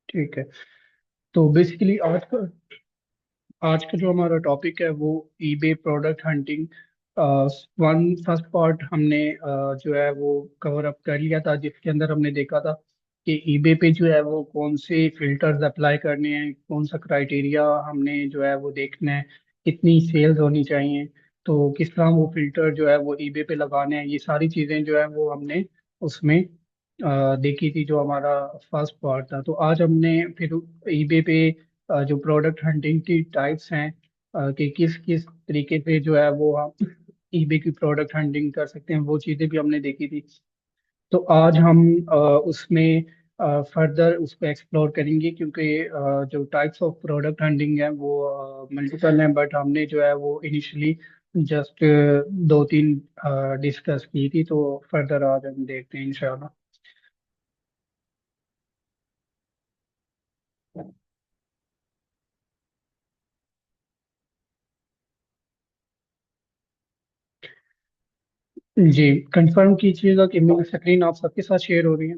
ठीक है। तो बेसिकली आज का जो हमारा टॉपिक है वो eBay product hunting. One first part हमने जो है वो कवर अप कर लिया था, जिसके अंदर हमने देखा था कि ईबे पे जो है वो कौन से फिल्टर्स अप्लाई करने हैं, कौन सा क्राइटेरिया हमने जो है वो देखना है, कितनी सेल्स होनी चाहिए, तो किस तरह वो फिल्टर जो है वो ईबे पे लगाने हैं। ये सारी चीज़ें जो है वो हमने उसमें देखी थी, जो हमारा फर्स्ट पार्ट था। तो आज हमने फिर ईबे पे जो प्रोडक्ट हंटिंग की टाइप्स हैं, कि किस किस तरीके से जो है वो हम ईबे की प्रोडक्ट हंटिंग कर सकते हैं, वो चीज़ें भी हमने देखी थी। तो आज हम उसमें फर्दर उसको एक्सप्लोर करेंगे, क्योंकि जो टाइप्स ऑफ प्रोडक्ट हंटिंग है वो मल्टीपल हैं, बट हमने जो है वो इनिशियली जस्ट दो तीन डिस्कस की थी। तो फर्दर आज हम देखते हैं इंशाल्लाह। जी, कंफर्म कीजिएगा कि मेरी स्क्रीन आप सबके साथ शेयर हो रही है।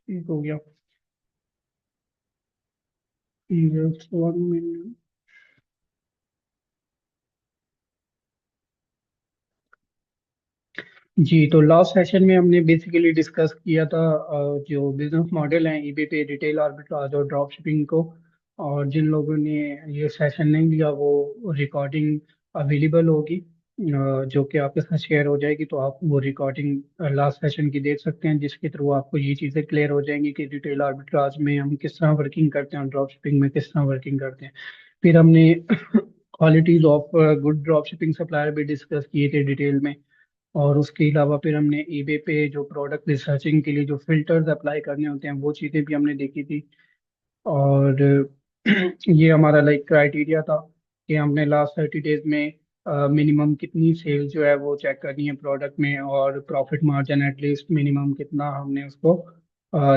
ठीक हो गया। Just 1 minute. जी, तो लास्ट सेशन में हमने बेसिकली डिस्कस किया था जो बिजनेस मॉडल है ईबे पे, रिटेल आर्बिट्राज और ड्रॉप शिपिंग को। और जिन लोगों ने ये सेशन नहीं लिया वो रिकॉर्डिंग अवेलेबल होगी, जो कि आपके साथ शेयर हो जाएगी। तो आप वो रिकॉर्डिंग लास्ट सेशन की देख सकते हैं, जिसके थ्रू आपको ये चीज़ें क्लियर हो जाएंगी कि रिटेल आर्बिट्राज में हम किस तरह वर्किंग करते हैं और ड्रॉप शिपिंग में किस तरह वर्किंग करते हैं। फिर हमने qualities of good drop shipping supplier भी डिस्कस किए थे डिटेल में। और उसके अलावा फिर हमने ईबे पे जो प्रोडक्ट रिसर्चिंग के लिए जो फिल्टर्स अप्लाई करने होते हैं वो चीज़ें भी हमने देखी थी। और ये हमारा लाइक क्राइटेरिया था कि हमने लास्ट 30 डेज में मिनिमम कितनी सेल जो है वो चेक करनी है प्रोडक्ट में, और प्रॉफिट मार्जिन एटलीस्ट मिनिमम कितना हमने उसको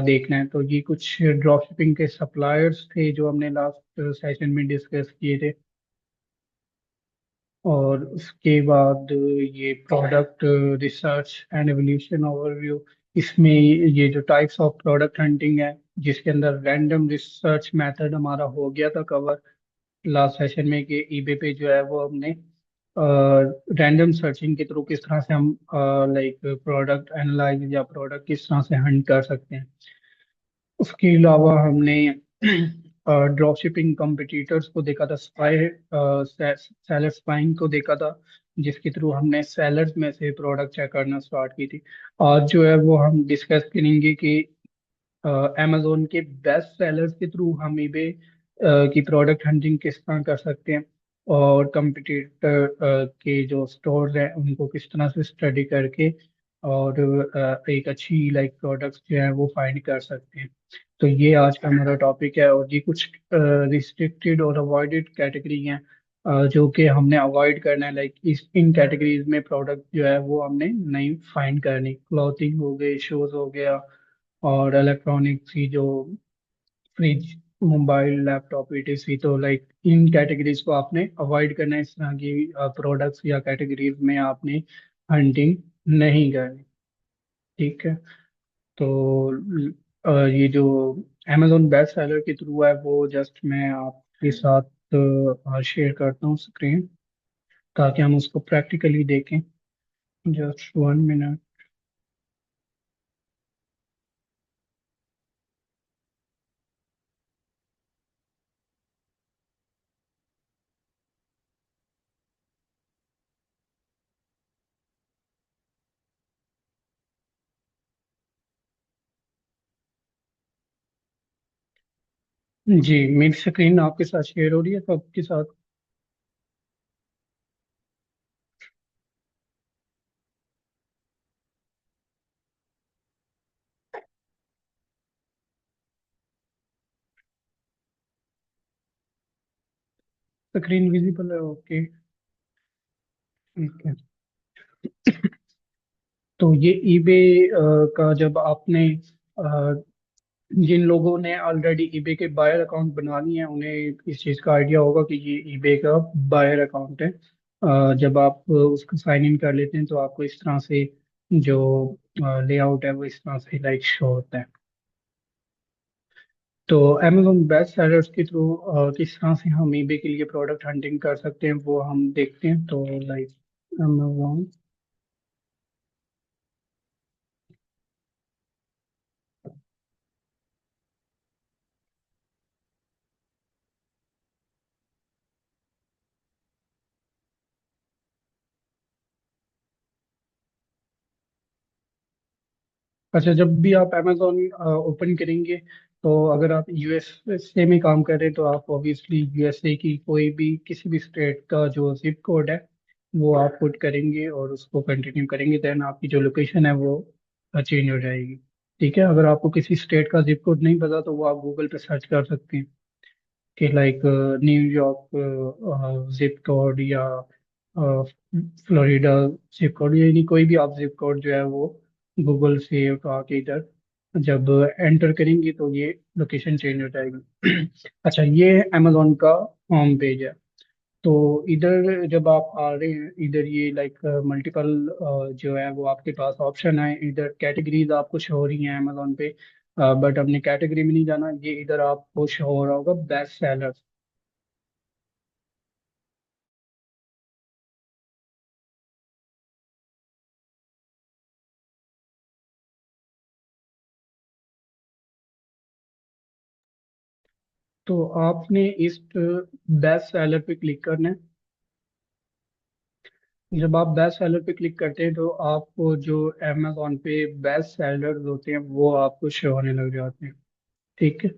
देखना है। तो ये कुछ ड्रॉप शिपिंग के सप्लायर्स थे जो हमने लास्ट सेशन में डिस्कस किए थे। और उसके बाद ये product research and evolution overview. इसमें ये जो टाइप्स ऑफ प्रोडक्ट हंटिंग है, जिसके अंदर रैंडम रिसर्च मेथड हमारा हो गया था कवर लास्ट सेशन में, कि ईबे पे जो है वो हमने रैंडम सर्चिंग के थ्रू किस तरह से हम लाइक प्रोडक्ट एनालाइज या प्रोडक्ट किस तरह से हंट कर सकते हैं। उसके अलावा हमने ड्रॉप शिपिंग कम्पिटिटर्स को देखा था, सेलर स्पाइंग को देखा था, जिसके थ्रू हमने सेलर्स में से प्रोडक्ट चेक करना स्टार्ट की थी। आज जो है वो हम डिस्कस करेंगे कि अमेजोन के बेस्ट सेलर्स के थ्रू हम ईबे की प्रोडक्ट हंटिंग किस तरह कर सकते हैं, और कंपटीटर के जो स्टोर्स हैं उनको किस तरह से स्टडी करके और एक अच्छी लाइक प्रोडक्ट्स जो है वो फाइंड कर सकते हैं। तो ये आज का हमारा टॉपिक है, और ये कुछ रिस्ट्रिक्टेड और अवॉइडेड कैटेगरी हैं जो कि हमने अवॉइड करना है। लाइक इस इन कैटेगरीज में प्रोडक्ट जो है वो हमने नहीं फाइंड करनी। क्लॉथिंग हो गई, शूज हो गया, और इलेक्ट्रॉनिक्स की जो फ्रिज, मोबाइल, लैपटॉप, ईटीसी। तो लाइक इन कैटेगरीज को आपने अवॉइड करना है, इस तरह की प्रोडक्ट्स या कैटेगरीज में आपने हंटिंग नहीं करनी। ठीक है। तो ये जो अमेजोन बेस्ट सेलर के थ्रू है वो जस्ट मैं आपके साथ शेयर करता हूँ स्क्रीन, ताकि हम उसको प्रैक्टिकली देखें। Just 1 minute. जी, मेरी स्क्रीन आपके साथ शेयर हो रही है सबके साथ। स्क्रीन विजिबल है, ओके। ठीक है। तो ये ईबे का जब आपने जिन लोगों ने ऑलरेडी ईबे के बायर अकाउंट बना लिए हैं उन्हें इस चीज़ का आइडिया होगा कि ये ईबे का बायर अकाउंट है। जब आप उसको साइन इन कर लेते हैं तो आपको इस तरह से जो लेआउट है वो इस तरह से लाइक शो होता है। तो अमेजोन बेस्ट सेलर्स के थ्रू किस तरह से हम ईबे के लिए प्रोडक्ट हंटिंग कर सकते हैं वो हम देखते हैं। तो लाइक अमेजोन। अच्छा, जब भी आप अमेजोन ओपन करेंगे तो अगर आप यूएसए में काम कर रहे हैं तो आप ऑब्वियसली यूएसए की कोई भी किसी भी स्टेट का जो जिप कोड है वो आप पुट करेंगे और उसको कंटिन्यू करेंगे, देन आपकी जो लोकेशन है वो चेंज हो जाएगी। ठीक है, अगर आपको किसी स्टेट का जिप कोड नहीं पता तो वो आप गूगल पे सर्च कर सकते हैं कि लाइक न्यूयॉर्क जिप कोड या फ्लोरिडा जिप कोड, यानी कोई भी आप जिप कोड जो है वो गूगल से उठा के इधर जब एंटर करेंगे तो ये लोकेशन चेंज हो जाएगी। अच्छा, ये अमेजोन का होम पेज है। तो इधर जब आप आ रहे हैं इधर ये लाइक मल्टीपल जो है वो आपके पास ऑप्शन है, इधर कैटेगरीज आपको शो हो रही हैं अमेजोन पे। बट अपने कैटेगरी में नहीं जाना, ये इधर आपको शो हो रहा होगा बेस्ट सेलर। तो आपने इस बेस्ट सेलर पे क्लिक करना है। जब आप बेस्ट सेलर पे क्लिक करते हैं तो आपको जो अमेजोन पे बेस्ट सेलर होते हैं वो आपको शो होने लग जाते हैं। ठीक है।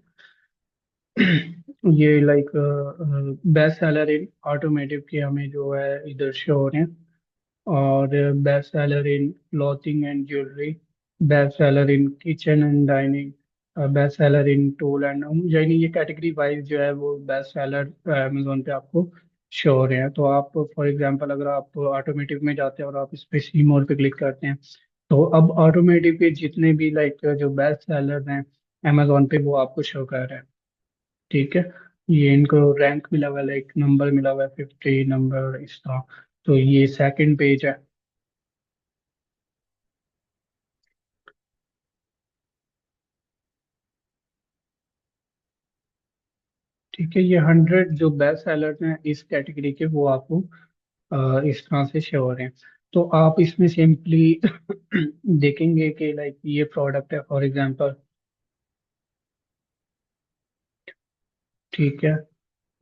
ये लाइक बेस्ट सेलर इन ऑटोमेटिव के हमें जो है इधर शो हो रहे हैं। और best seller in clothing and jewellery, best seller in kitchen and dining, best seller in tool and home, यानी ये कैटेगरी वाइज जो है वो बेस्ट सेलर अमेजोन पे आपको शो हो रहे हैं। तो आप फॉर एग्जांपल अगर आप ऑटोमेटिव में जाते हैं और आप इस पे सी मोर पे क्लिक करते हैं तो अब ऑटोमेटिव के जितने भी लाइक जो बेस्ट सेलर हैं अमेजोन पे वो आपको शो कर रहे हैं। ठीक है। ये इनको रैंक मिला हुआ है, लाइक नंबर मिला हुआ है 50 नंबर इस तरह। तो ये सेकंड पेज है। ठीक है, ये 100 जो बेस्ट सेलर्स हैं इस कैटेगरी के वो आपको इस तरह से शो हो रहे हैं। तो आप इसमें सिंपली देखेंगे कि लाइक ये प्रोडक्ट है फॉर एग्जांपल। ठीक है।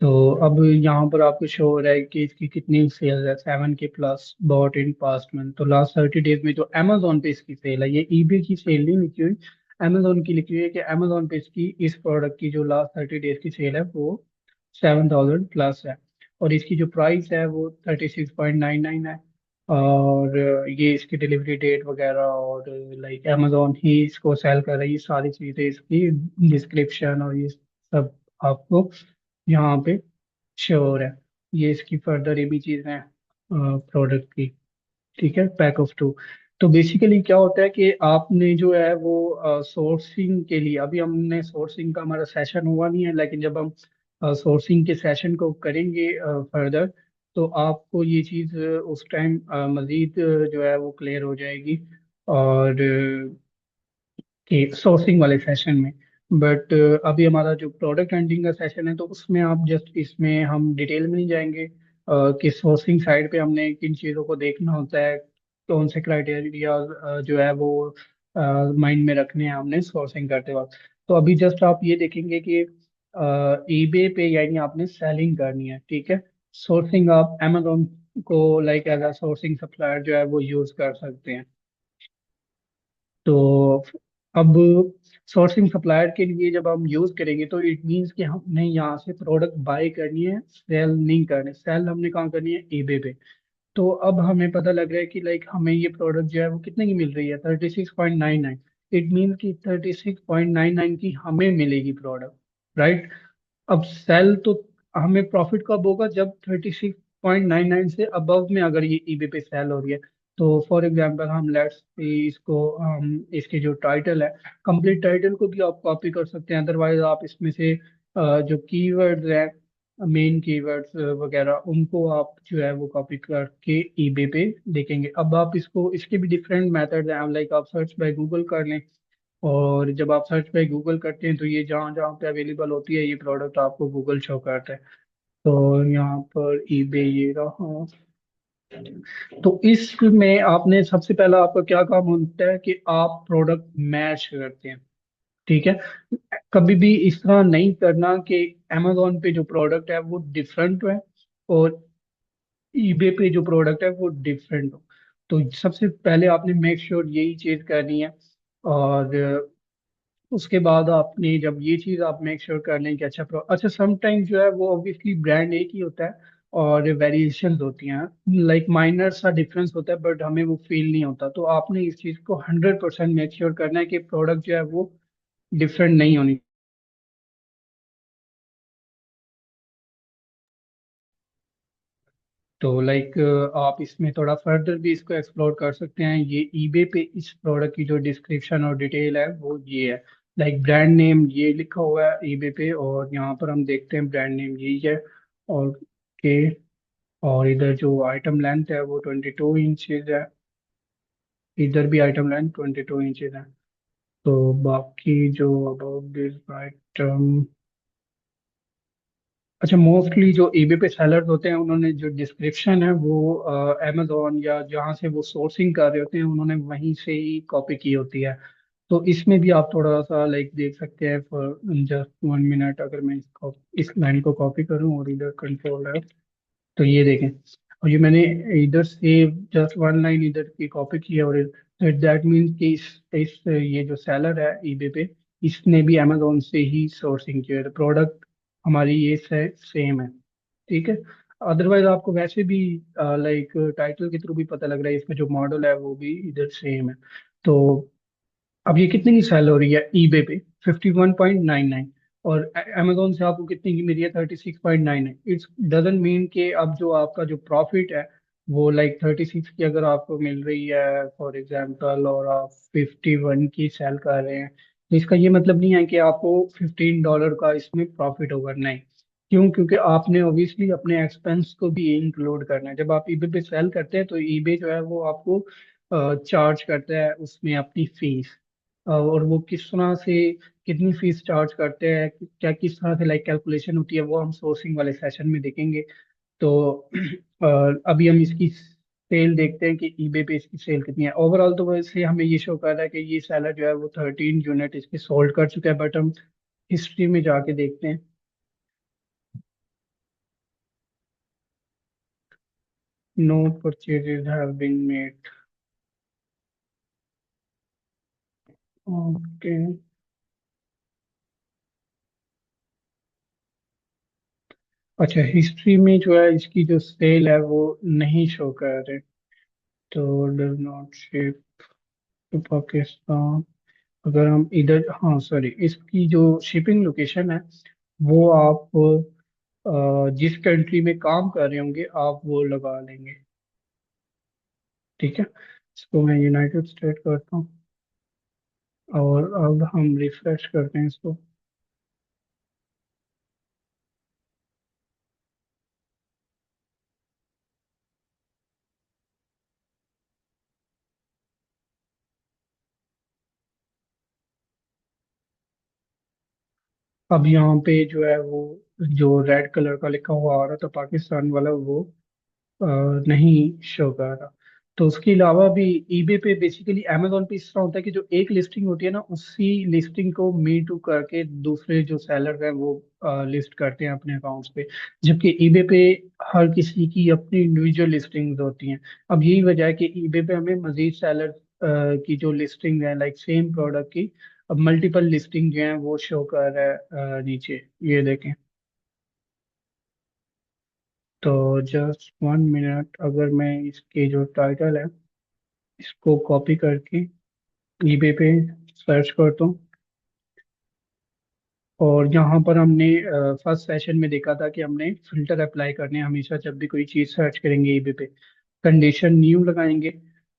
तो अब यहाँ पर आपको शो हो रहा है कि इसकी कितनी सेल्स है, 7K+ bought in past month. तो लास्ट 30 डेज में जो अमेजोन पे इसकी सेल है, ये ईबे की सेल नहीं लिखी हुई, अमेजोन की लिखी हुई है कि अमेजोन पे इसकी इस प्रोडक्ट की जो लास्ट 30 डेज की सेल है वो 7,000+ है। और इसकी जो प्राइस है वो 36.99 है। और ये इसकी डिलीवरी डेट वगैरह और लाइक अमेजोन ही इसको सेल कर रही है, सारी चीज़ें इसकी डिस्क्रिप्शन और ये सब आपको यहाँ पे श्योर है। ये इसकी फर्दर ये भी चीज़ है प्रोडक्ट की। ठीक है, पैक ऑफ टू। तो बेसिकली क्या होता है कि आपने जो है वो सोर्सिंग के लिए, अभी हमने सोर्सिंग का हमारा सेशन हुआ नहीं है, लेकिन जब हम सोर्सिंग के सेशन को करेंगे फर्दर तो आपको ये चीज़ उस टाइम मज़ीद जो है वो क्लियर हो जाएगी। और कि सोर्सिंग वाले सेशन में। बट अभी हमारा जो प्रोडक्ट हंटिंग का सेशन है तो उसमें आप जस्ट इसमें हम डिटेल में नहीं जाएंगे कि सोर्सिंग साइड पे हमने किन चीज़ों को देखना होता है, कौन से क्राइटेरिया जो है वो माइंड में रखने हैं हमने सोर्सिंग करते वक्त। तो अभी जस्ट आप ये देखेंगे कि ईबे पे यानी आपने सेलिंग करनी है। ठीक है। सोर्सिंग आप अमेजोन को like as a sourcing supplier जो है वो यूज़ कर सकते हैं। तो अब सोर्सिंग सप्लायर के लिए जब हम यूज करेंगे तो इट मींस कि हमने यहाँ से प्रोडक्ट बाय करनी है, सेल नहीं करनी। सेल हमने कहाँ करनी है, ईबे पे। तो अब हमें पता लग रहा है कि लाइक हमें ये प्रोडक्ट जो है वो कितने की मिल रही है, 36.99। इट मीन्स कि 36.99 की हमें मिलेगी प्रोडक्ट, राइट। अब सेल तो हमें प्रॉफिट कब होगा, जब 36.99 से अबव में अगर ये ईबे पे सेल हो रही है। तो फॉर एग्जांपल हम लेट्स इसको हम इसके जो टाइटल है, कंप्लीट टाइटल को भी आप कॉपी कर सकते हैं। अदरवाइज आप इसमें से जो कीवर्ड्स हैं, मेन कीवर्ड्स वगैरह, उनको आप जो है वो कॉपी करके ईबे पे देखेंगे। अब आप इसको, इसके भी डिफरेंट मेथड्स हैं, लाइक आप सर्च बाय गूगल कर लें। और जब आप सर्च बाय गूगल करते हैं तो ये जहाँ जहाँ पे अवेलेबल होती है ये प्रोडक्ट आपको गूगल शो करता है। तो यहाँ पर ईबे ये रहा। तो इसमें आपने सबसे पहला आपका क्या काम होता है कि आप प्रोडक्ट मैच करते हैं। ठीक है। कभी भी इस तरह नहीं करना कि amazon पे जो प्रोडक्ट है वो डिफरेंट है और ईबे पे जो प्रोडक्ट है वो डिफरेंट हो। तो सबसे पहले आपने मेक श्योर यही चीज करनी है। और उसके बाद आपने जब ये चीज आप मेक श्योर कर लें कि अच्छा समटाइम जो है वो ऑब्वियसली ब्रांड एक ही होता है और वेरिएशंस होती हैं, लाइक माइनर सा डिफरेंस होता है, बट हमें वो फील नहीं होता। तो आपने इस चीज को 100% मेक श्योर करना है कि प्रोडक्ट जो है वो डिफरेंट नहीं होनी। तो लाइक आप इसमें थोड़ा फर्दर भी इसको एक्सप्लोर कर सकते हैं। ये ईबे पे इस प्रोडक्ट की जो डिस्क्रिप्शन और डिटेल है वो ये है। लाइक ब्रांड नेम ये लिखा हुआ है ईबे पे, और यहाँ पर हम देखते हैं ब्रांड नेम यही है। और के और इधर जो आइटम लेंथ है वो 22 इंचेज है। इधर भी आइटम लेंथ 22 इंचेज है। तो बाकी जो अबाउट दिस आइटम, अच्छा मोस्टली जो ईबे पे सेलर्स होते हैं उन्होंने जो डिस्क्रिप्शन है वो अमेजोन या जहाँ से वो सोर्सिंग कर रहे होते हैं उन्होंने वहीं से ही कॉपी की होती है। तो इसमें भी आप थोड़ा सा लाइक देख सकते हैं। फॉर जस्ट 1 मिनट, अगर मैं इसको इस लाइन को कॉपी करूँ और इधर कंट्रोल है तो ये देखें। और ये मैंने इधर से जस्ट वन लाइन इधर की कॉपी की है। और दैट मीन्स कि इस ये जो सेलर है ईबे पे, इसने भी अमेजोन से ही सोर्सिंग किया है। प्रोडक्ट हमारी ये से सेम है। ठीक है। अदरवाइज आपको वैसे भी लाइक टाइटल के थ्रू भी पता लग रहा है इसका जो मॉडल है वो भी इधर सेम है। तो अब ये कितने की सेल हो रही है ईबे पे? 51.99। और अमेजोन से आपको कितने की मिली है? 36.99। इट्स डजेंट मीन कि अब जो आपका जो प्रॉफिट है वो लाइक 36 की अगर आपको मिल रही है फॉर एग्जांपल, और आप 51 की सेल कर रहे हैं, तो इसका ये मतलब नहीं है कि आपको $15 का इसमें प्रॉफिट होगा, नहीं। क्यों? क्योंकि आपने ऑब्वियसली अपने एक्सपेंस को भी इंक्लूड करना है। जब आप ईबे पे सेल करते हैं तो ईबे जो है वो आपको चार्ज करता है उसमें अपनी फीस। और वो किस तरह से, कितनी फीस चार्ज करते हैं, क्या किस तरह से लाइक कैलकुलेशन होती है, वो हम सोर्सिंग वाले सेशन में देखेंगे। तो अभी हम इसकी सेल देखते हैं कि ईबे पे इसकी सेल कितनी है। ओवरऑल तो वैसे हमें ये शो कर रहा है कि ये सेलर जो है वो 13 यूनिट इसके सोल्ड कर चुका है, बट हम हिस्ट्री में जाके देखते हैं। No purchases have been made. Okay. अच्छा हिस्ट्री में जो है इसकी जो सेल है वो नहीं शो कर रहे। तो does not ship to Pakistan. अगर हम इधर, हाँ सॉरी, इसकी जो शिपिंग लोकेशन है वो आप जिस कंट्री में काम कर रहे होंगे आप वो लगा लेंगे। ठीक है। इसको मैं यूनाइटेड स्टेट करता हूँ। और अब हम रिफ्रेश करते हैं इसको। अब यहाँ पे जो है वो जो रेड कलर का लिखा हुआ आ रहा था पाकिस्तान वाला, वो अ, नहीं शो कर रहा। तो उसके अलावा भी ईबे पे बेसिकली, अमेजोन पे इस तरह होता है कि जो एक लिस्टिंग होती है ना, उसी लिस्टिंग को मी टू करके दूसरे जो सेलर हैं वो लिस्ट करते हैं अपने अकाउंट्स पे। जबकि ईबे पे हर किसी की अपनी इंडिविजुअल लिस्टिंग्स होती हैं। अब यही वजह है कि ईबे पे हमें मजीद सेलर की जो लिस्टिंग है लाइक सेम प्रोडक्ट की, अब मल्टीपल लिस्टिंग जो है वो शो कर रहा है नीचे। ये देखें। तो जस्ट 1 मिनट, अगर मैं इसके जो टाइटल है इसको कॉपी करके ईबे पे सर्च करता हूँ और यहाँ पर हमने फर्स्ट सेशन में देखा था कि हमने फिल्टर अप्लाई करने हैं हमेशा जब भी कोई चीज़ सर्च करेंगे ईबे पे। कंडीशन न्यू लगाएंगे,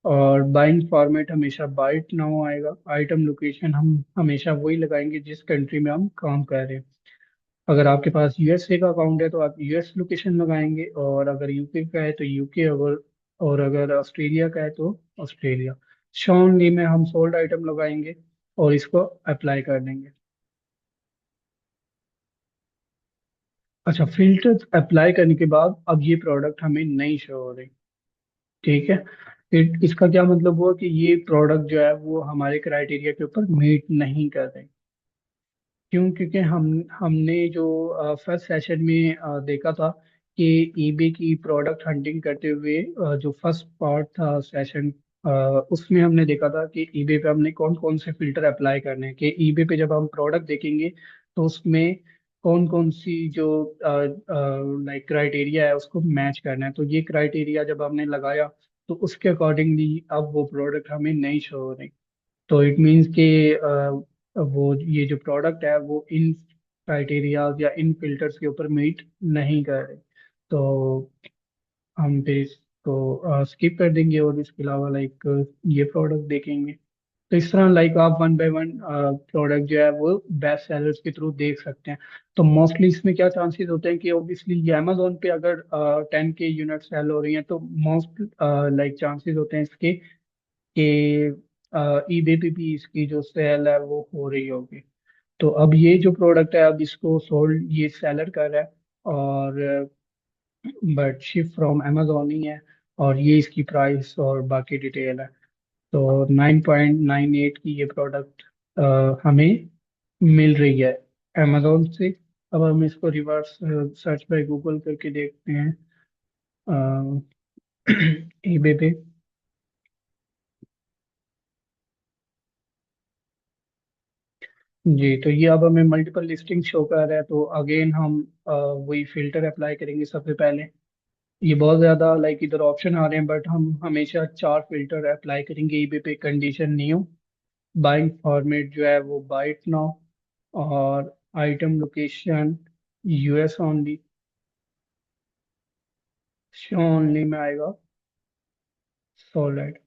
और बाइंग फॉर्मेट हमेशा बाइट नाउ आएगा। आइटम लोकेशन हम हमेशा वही लगाएंगे जिस कंट्री में हम काम कर रहे हैं। अगर आपके पास यूएसए का अकाउंट है तो आप यूएस लोकेशन लगाएंगे, और अगर यूके का है तो यूके, अगर और अगर ऑस्ट्रेलिया का है तो ऑस्ट्रेलिया। शॉनली में हम सोल्ड आइटम लगाएंगे और इसको अप्लाई कर देंगे। अच्छा, फिल्टर अप्लाई करने के बाद अब ये प्रोडक्ट हमें नहीं शो हो रही। ठीक है, फिर इसका क्या मतलब हुआ कि ये प्रोडक्ट जो है वो हमारे क्राइटेरिया के ऊपर मीट नहीं कर रहे। क्यों? क्योंकि हमने जो फर्स्ट सेशन में देखा था कि ईबे की प्रोडक्ट हंटिंग करते हुए जो फर्स्ट पार्ट था सेशन, उसमें हमने देखा था कि ईबे पे हमने कौन कौन से फिल्टर अप्लाई करने हैं। कि ईबे पे जब हम प्रोडक्ट देखेंगे तो उसमें कौन कौन सी जो लाइक क्राइटेरिया है उसको मैच करना है। तो ये क्राइटेरिया जब हमने लगाया तो उसके अकॉर्डिंगली अब वो प्रोडक्ट हमें नहीं शो हो रही। तो इट मीन्स कि वो ये जो प्रोडक्ट है वो इन क्राइटेरियाज या इन फिल्टर्स के ऊपर मीट नहीं कर रहे। तो हम फिर इसको स्किप कर देंगे और इसके अलावा लाइक ये प्रोडक्ट देखेंगे। तो इस तरह लाइक आप वन बाय वन प्रोडक्ट जो है वो बेस्ट सेलर्स के थ्रू देख सकते हैं। तो मोस्टली इसमें क्या चांसेस होते हैं कि ऑब्वियसली ये अमेजोन पे अगर 10K यूनिट सेल हो रही हैं तो मोस्ट लाइक चांसेस होते हैं इसके कि ईबे पे भी इसकी जो सेल है वो हो रही होगी। तो अब ये जो प्रोडक्ट है अब इसको सोल्ड ये सेलर कर रहा है, और बट शिप फ्रॉम अमेजोन ही है। और ये इसकी प्राइस और बाकी डिटेल है। तो 9.98 की ये प्रोडक्ट हमें मिल रही है अमेजोन से। अब हम इसको रिवर्स सर्च बाय गूगल करके देखते हैं ईबे पे। जी, तो ये अब हमें मल्टीपल लिस्टिंग शो कर रहा है। तो अगेन हम वही फिल्टर अप्लाई करेंगे सबसे पहले। ये बहुत ज़्यादा लाइक इधर ऑप्शन आ रहे हैं बट हम हमेशा 4 फिल्टर अप्लाई करेंगे ईबे पे। कंडीशन न्यू, बाइंग फॉर्मेट जो है वो बाइट नाउ, और item location US only, show only में आएगा सॉलिड,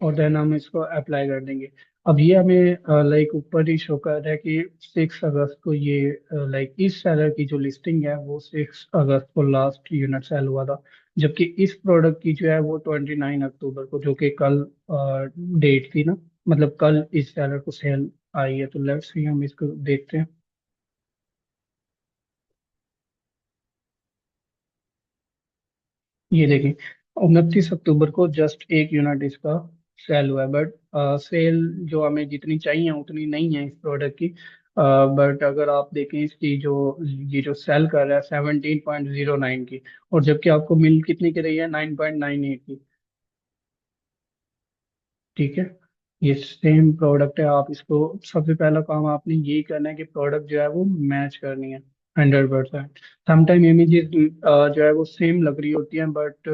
और देन हम इसको अप्लाई कर देंगे। अब ये हमें लाइक ऊपर ही शो कर रहा है कि 6 अगस्त को ये लाइक इस सेलर की जो लिस्टिंग है वो 6 अगस्त को लास्ट यूनिट सेल हुआ था। जबकि इस प्रोडक्ट की जो है वो 29 अक्टूबर को, जो कि कल डेट थी ना, मतलब कल इस सेलर को सेल आई है। तो लेट्स सी, हम इसको देखते हैं। ये देखिए, 29 अक्टूबर को जस्ट एक यूनिट इसका सेल हुआ है। बट सेल जो हमें जितनी चाहिए उतनी नहीं है इस प्रोडक्ट की। बट अगर आप देखें इसकी जो ये जो सेल कर रहा है 17.09 की, और जबकि आपको मिल कितनी की रही है 9.98 की। ठीक है, ये सेम प्रोडक्ट है। आप इसको सबसे पहला काम आपने यही करना है कि प्रोडक्ट जो है वो मैच करनी है 100%। समटाइम इमेजेस जो है वो सेम लग रही होती हैं बट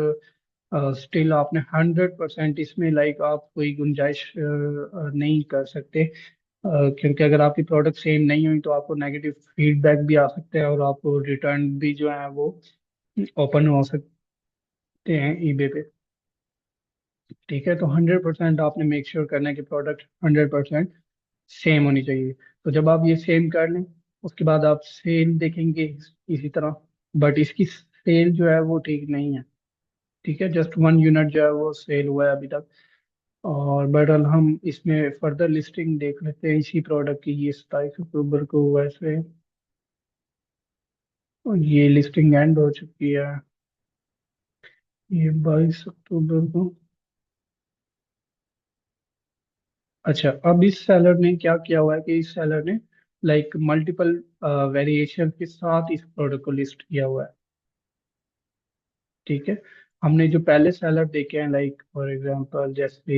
स्टिल आपने 100% इसमें लाइक आप कोई गुंजाइश नहीं कर सकते। क्योंकि अगर आपकी प्रोडक्ट सेम नहीं हुई तो आपको नेगेटिव फीडबैक भी आ सकते हैं और आपको रिटर्न भी जो है वो ओपन हो सकते हैं ईबे पे। ठीक है, तो 100% आपने मेक श्योर करना है कि प्रोडक्ट 100% सेम होनी चाहिए। तो जब आप ये सेम कर लें उसके बाद आप सेल देखेंगे इसी तरह। बट इसकी सेल जो है वो ठीक नहीं है। ठीक है, जस्ट 1 यूनिट जो है वो सेल हुआ है अभी तक। और बहरहाल हम इसमें फर्दर लिस्टिंग देख लेते हैं इसी प्रोडक्ट की। ये 27 अक्टूबर को वैसे, और ये लिस्टिंग एंड हो चुकी है ये 22 अक्टूबर को। अच्छा, अब इस सेलर ने क्या किया हुआ है कि इस सेलर ने लाइक मल्टीपल वेरिएशन के साथ इस प्रोडक्ट को लिस्ट किया हुआ है। ठीक है, हमने जो पहले सेलर देखे हैं लाइक फॉर एग्जांपल जैसे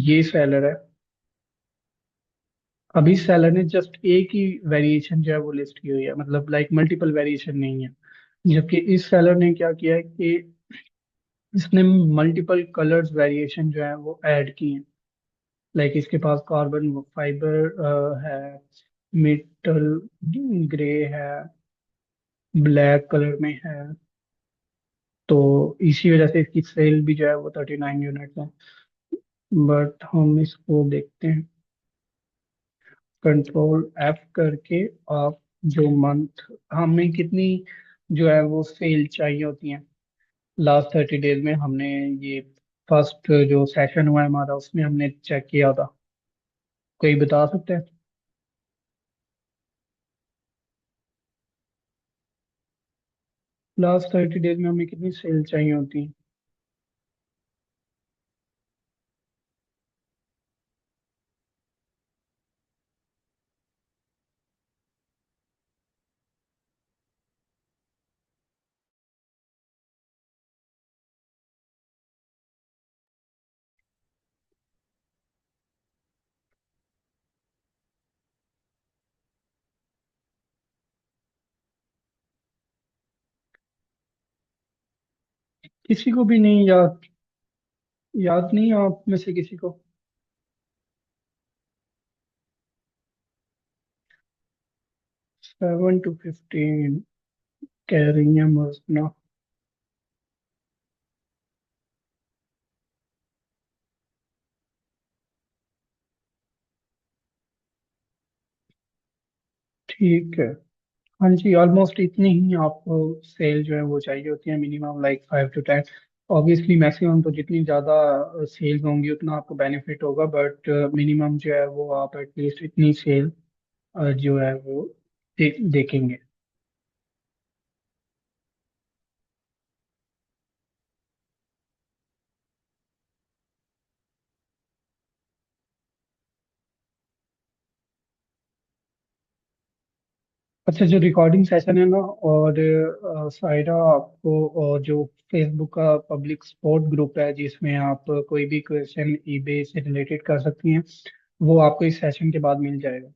ये सेलर है। अभी सेलर ने जस्ट एक ही वेरिएशन जो है वो लिस्ट की हुई है, मतलब लाइक मल्टीपल वेरिएशन नहीं है। जबकि इस सेलर ने क्या किया है कि इसने मल्टीपल कलर्स वेरिएशन जो है वो ऐड की हैं। लाइक इसके पास कार्बन फाइबर है, मेटल ग्रे है, ब्लैक कलर में है। तो इसी वजह से इसकी सेल भी जो है वो 39 यूनिट है। बट हम इसको देखते हैं, कंट्रोल F करके। आप जो मंथ, हमें कितनी जो है वो सेल चाहिए होती हैं लास्ट 30 डेज में, हमने ये फर्स्ट जो सेशन हुआ है हमारा उसमें हमने चेक किया था। कोई बता सकते हैं लास्ट 30 डेज में हमें कितनी सेल चाहिए होती है? किसी को भी नहीं याद? याद नहीं है आप में से किसी को? 7 to 15 कह रही है मजना। ठीक है। हाँ जी, ऑलमोस्ट इतनी ही आपको सेल जो है वो चाहिए होती है, minimum like 5 to 10। Obviously maximum तो जितनी ज़्यादा सेल्स होंगी उतना आपको बेनिफिट होगा, बट मिनिमम जो है वो आप एटलीस्ट इतनी सेल जो है वो देखेंगे। अच्छा, जो रिकॉर्डिंग सेशन है ना, और सायरा आपको, और जो फेसबुक का पब्लिक सपोर्ट ग्रुप है जिसमें आप कोई भी क्वेश्चन ईबे से रिलेटेड कर सकती हैं, वो आपको इस सेशन के बाद मिल जाएगा।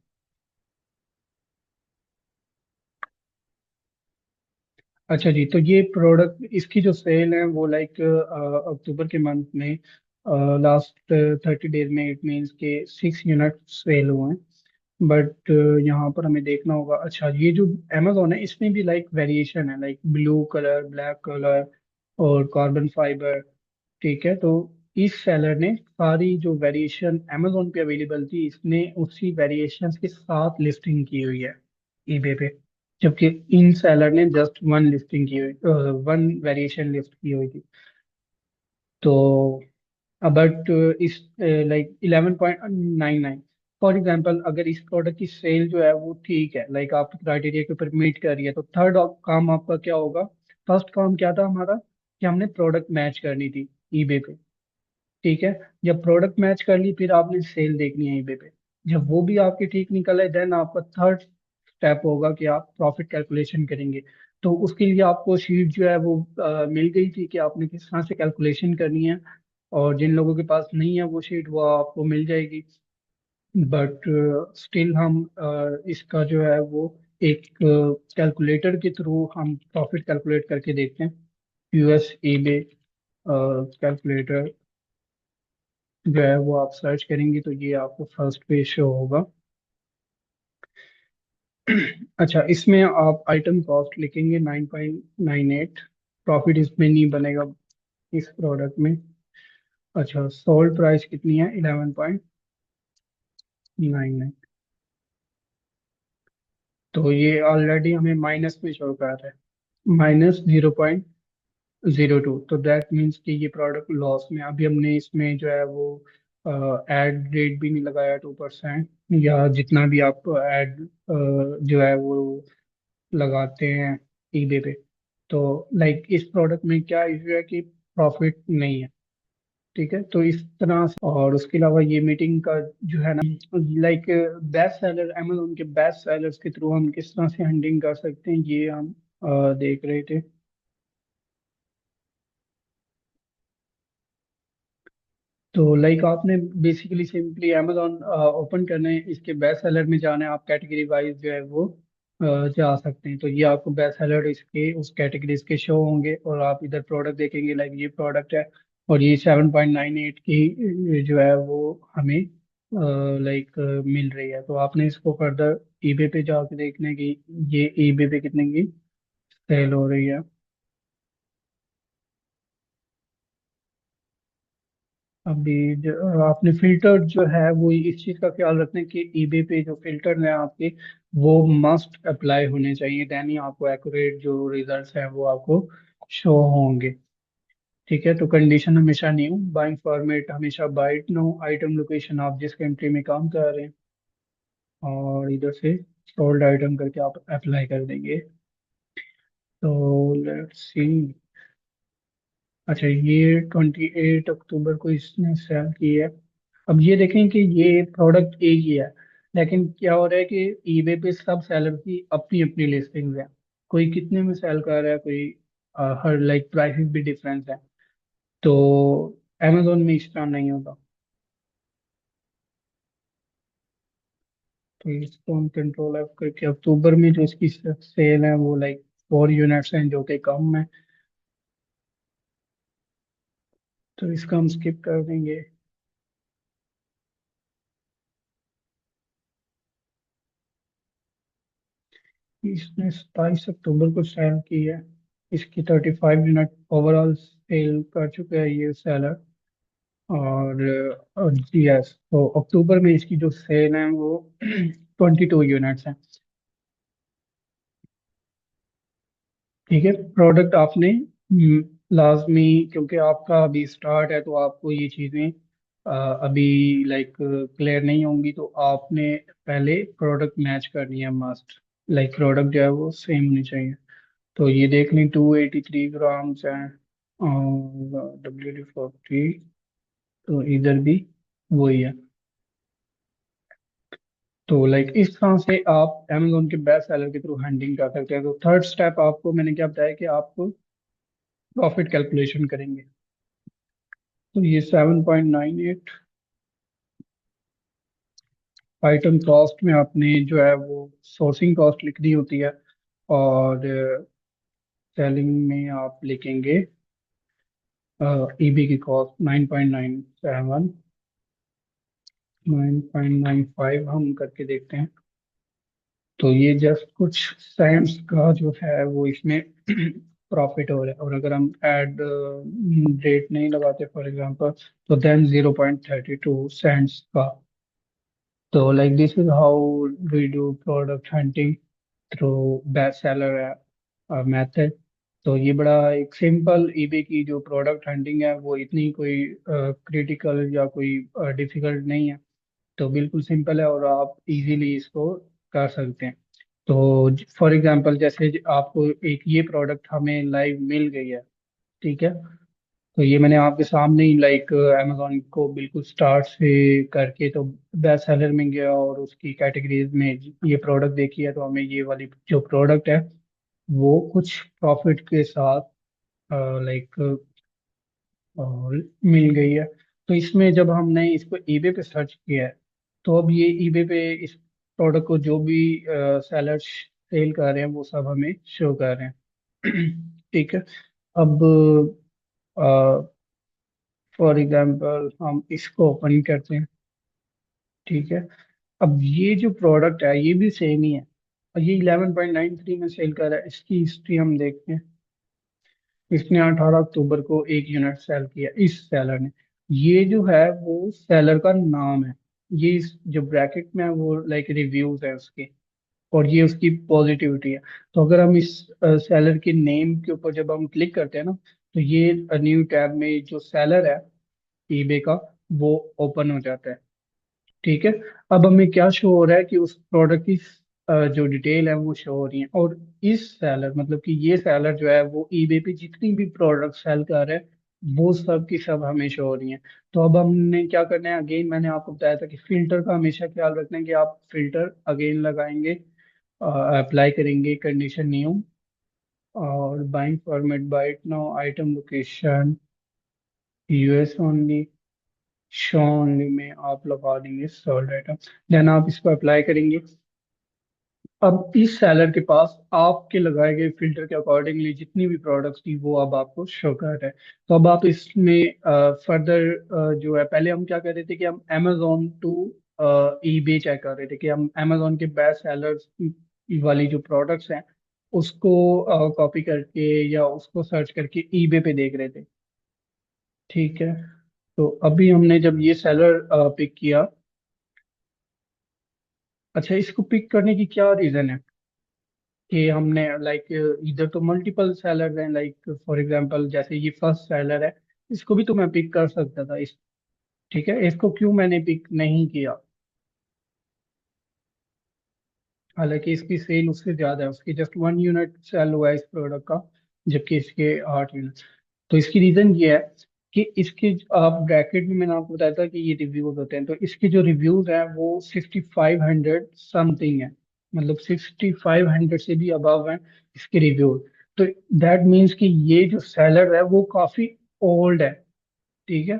अच्छा जी, तो ये प्रोडक्ट इसकी जो सेल है वो लाइक अक्टूबर के मंथ में लास्ट 30 डेज में इट मीन्स के 6 यूनिट सेल हुए हैं। बट यहाँ पर हमें देखना होगा। अच्छा, ये जो अमेजोन है इसमें भी लाइक वेरिएशन है, like blue colour, black colour और कार्बन फाइबर। ठीक है, तो इस सेलर ने सारी जो वेरिएशन अमेजोन पे अवेलेबल थी, इसने उसी वेरिएशन के साथ लिस्टिंग की हुई है ईबे पे। जबकि इन सेलर ने जस्ट वन लिस्टिंग की हुई, वन वेरिएशन लिस्ट की हुई थी। तो बट इस लाइक 11.99, फॉर एग्जांपल अगर इस प्रोडक्ट की सेल जो है वो ठीक है, लाइक आपके क्राइटेरिया के ऊपर मीट कर रही है, तो थर्ड काम आपका क्या होगा? फर्स्ट काम क्या था हमारा कि हमने प्रोडक्ट मैच करनी थी ईबे पे। ठीक है, जब प्रोडक्ट मैच कर ली फिर आपने सेल देखनी है ईबे पे। जब वो भी आपकी ठीक निकल है, देन आपका थर्ड स्टेप होगा कि आप प्रॉफिट कैलकुलेशन करेंगे। तो उसके लिए आपको शीट जो है वो मिल गई थी कि आपने किस तरह से कैलकुलेशन करनी है। और जिन लोगों के पास नहीं है वो शीट, वो आपको मिल जाएगी। बट स्टिल हम इसका जो है वो एक कैलकुलेटर के थ्रू हम प्रॉफिट कैलकुलेट करके देखते हैं। यूएस ईबे कैलकुलेटर जो है वो आप सर्च करेंगे तो ये आपको फर्स्ट पेज शो होगा। अच्छा, इसमें आप आइटम कॉस्ट लिखेंगे 9.98। प्रॉफिट इसमें नहीं बनेगा इस प्रोडक्ट में। अच्छा, सोल्ड प्राइस कितनी है? 11.99। तो ये ऑलरेडी हमें माइनस में शो कर रहा है, -0.02। तो दैट मीन्स कि ये प्रोडक्ट लॉस में। अभी हमने इसमें जो है वो एड रेट भी नहीं लगाया 2%, या जितना भी आप एड जो है वो लगाते हैं ईबे पे। तो लाइक इस प्रोडक्ट में क्या इशू है कि प्रॉफिट नहीं है। ठीक है, तो इस तरह से। और उसके अलावा ये मीटिंग का जो है ना, लाइक बेस्ट सेलर, अमेजोन के बेस्ट सेलर्स के थ्रू हम किस तरह से हंडिंग कर सकते हैं, ये हम देख रहे थे। तो लाइक आपने बेसिकली सिंपली अमेजोन ओपन करना है, इसके बेस्ट सेलर में जाना है, आप कैटेगरी वाइज जो है वो जा सकते हैं। तो ये आपको बेस्ट सेलर इसके उस कैटेगरीज के शो होंगे, और आप इधर प्रोडक्ट देखेंगे, लाइक ये प्रोडक्ट है और ये 7.98 की जो है वो हमें लाइक मिल रही है, तो आपने इसको फर्दर ईबे पे जाके देखना कि ये ईबे पे कितने की सेल हो रही है। अभी आपने फिल्टर जो है वो इस चीज का ख्याल रखना है कि ईबे पे जो फिल्टर है आपके, वो मस्ट अप्लाई होने चाहिए, देन ही आपको एक्यूरेट जो रिजल्ट्स हैं वो आपको शो होंगे। ठीक है, तो कंडीशन हमेशा न्यू, बाइंग फॉर्मेट हमेशा बाइट नो, आइटम लोकेशन आप जिस कंट्री में काम कर रहे हैं, और इधर से सोल्ड आइटम करके आप अप्लाई कर देंगे। तो लेट्स सी। अच्छा, ये 28 अक्टूबर को इसने सेल की है। अब ये देखें कि ये प्रोडक्ट एक ही है, लेकिन क्या हो रहा है कि ईबे पे सब सेलर की अपनी अपनी लिस्टिंग्स हैं। कोई कितने में सेल कर रहा है, कोई हर लाइक प्राइसेस भी डिफरेंस है। तो अमेजोन में इस तरह नहीं होता। तो इसको हम कंट्रोल एफ करके अक्टूबर में जो इसकी सेल है वो लाइक 4 यूनिट्स हैं जो कि कम है, तो इसका हम स्किप कर देंगे। इसने 27 अक्टूबर को सेल की है। इसकी 35 यूनिट ओवरऑल सेल कर चुका है ये सेलर। और जी यस, तो अक्टूबर में इसकी जो सेल है वो 22 यूनिट्स हैं। ठीक है, प्रोडक्ट आपने लाजमी, क्योंकि आपका अभी स्टार्ट है तो आपको ये चीज़ें अभी लाइक क्लियर नहीं होंगी, तो आपने पहले प्रोडक्ट मैच करनी है मस्ट। लाइक प्रोडक्ट जो है वो सेम होनी चाहिए। तो ये देख लें 283 ग्राम्स हैं, और WD-40, तो इधर भी वही है। तो लाइक इस तरह से आप अमेजोन के बेस्ट सेलर के थ्रू हैंडलिंग कर सकते हैं। तो थर्ड स्टेप आपको मैंने क्या बताया कि आपको प्रॉफिट कैलकुलेशन करेंगे। तो ये 7.98 आइटम कॉस्ट में आपने जो है वो सोर्सिंग कॉस्ट लिखनी होती है, और सेलिंग में आप लिखेंगे ईबी की कॉस्ट 9.97, 9.95 हम करके देखते हैं। तो ये जस्ट कुछ सेंट्स का जो है वो इसमें प्रॉफिट हो रहा है, और अगर हम ऐड रेट नहीं लगाते फॉर एग्जांपल, तो देन 0.32 का। तो like this is how we do product hunting through best seller method. तो ये बड़ा एक सिंपल ईबे की जो प्रोडक्ट हंटिंग है वो इतनी कोई क्रिटिकल या कोई डिफिकल्ट नहीं है। तो बिल्कुल सिंपल है, और आप इजीली इसको कर सकते हैं। तो फॉर एग्जांपल जैसे आपको एक ये प्रोडक्ट हमें लाइव मिल गई है, ठीक है। तो ये मैंने आपके सामने ही लाइक अमेजोन को बिल्कुल स्टार्ट से करके तो बेस्ट सेलर में गया, और उसकी कैटेगरीज में ये प्रोडक्ट देखी है, तो हमें ये वाली जो प्रोडक्ट है वो कुछ प्रॉफिट के साथ लाइक मिल गई है। तो इसमें जब हमने इसको ईबे पे सर्च किया है, तो अब ये ईबे पे इस प्रोडक्ट को जो भी सेलर्स सेल कर रहे हैं वो सब हमें शो कर रहे हैं। ठीक है। अब फॉर एग्जांपल हम इसको ओपन करते हैं। ठीक है, अब ये जो प्रोडक्ट है ये भी सेम ही है, और ये 11.93 में सेल कर रहा है। इसकी हिस्ट्री हम देखते हैं। इसने 18 अक्टूबर को 1 यूनिट सेल किया इस सेलर ने। ये जो है वो सेलर का नाम है। ये इस जो ब्रैकेट में है वो लाइक रिव्यूज है उसके, और ये उसकी पॉजिटिविटी है। तो अगर हम इस सेलर के नेम के ऊपर जब हम क्लिक करते हैं ना, तो ये न्यू टैब में जो सेलर है ईबे का वो ओपन हो जाता है। ठीक है, अब हमें क्या शो हो रहा है कि उस प्रोडक्ट की जो डिटेल है वो शो हो रही है, और इस सेलर मतलब कि ये सेलर जो है वो ईबे पे जितनी भी प्रोडक्ट सेल कर रहा है वो सब की सब हमें शो हो रही हैं। तो अब हमने क्या करना है, अगेन मैंने आपको बताया था कि फिल्टर का हमेशा ख्याल रखना है कि आप फिल्टर अगेन लगाएंगे, अप्लाई करेंगे कंडीशन न्यू, और buying format buy it now, item location US only, show only में आप लगा देंगे सोल्ड आइटम। देन आप इसको अप्लाई करेंगे। अब इस सेलर के पास आपके लगाए गए फिल्टर के अकॉर्डिंगली जितनी भी प्रोडक्ट्स थी वो अब आपको शो कर रहा है। तो अब आप इसमें फर्दर जो है, पहले हम क्या कर रहे थे कि हम Amazon टू ईबे चेक कर रहे थे कि हम Amazon के बेस्ट सेलर्स वाली जो प्रोडक्ट्स हैं उसको कॉपी करके या उसको सर्च करके ईबे पे देख रहे थे। ठीक है। तो अभी हमने जब ये सेलर पिक किया। अच्छा, इसको पिक करने की क्या रीजन है कि हमने लाइक इधर तो मल्टीपल सेलर हैं, लाइक फॉर एग्जांपल जैसे ये फर्स्ट सेलर है, इसको भी तो मैं पिक कर सकता था इस। ठीक है, इसको क्यों मैंने पिक नहीं किया? हालांकि इसकी सेल उससे ज्यादा है, उसकी जस्ट 1 यूनिट सेल हुआ है इस प्रोडक्ट का, जबकि इसके 8 यूनिट। तो इसकी रीजन ये है कि इसके आप ब्रैकेट में, मैंने आपको बताया था कि ये रिव्यूज होते हैं, तो इसके जो रिव्यूज हैं वो 6500 समथिंग है। मतलब 6500 से भी अबव है इसके रिव्यूज। तो दैट मीन्स कि ये जो सेलर है वो काफी ओल्ड है। ठीक है।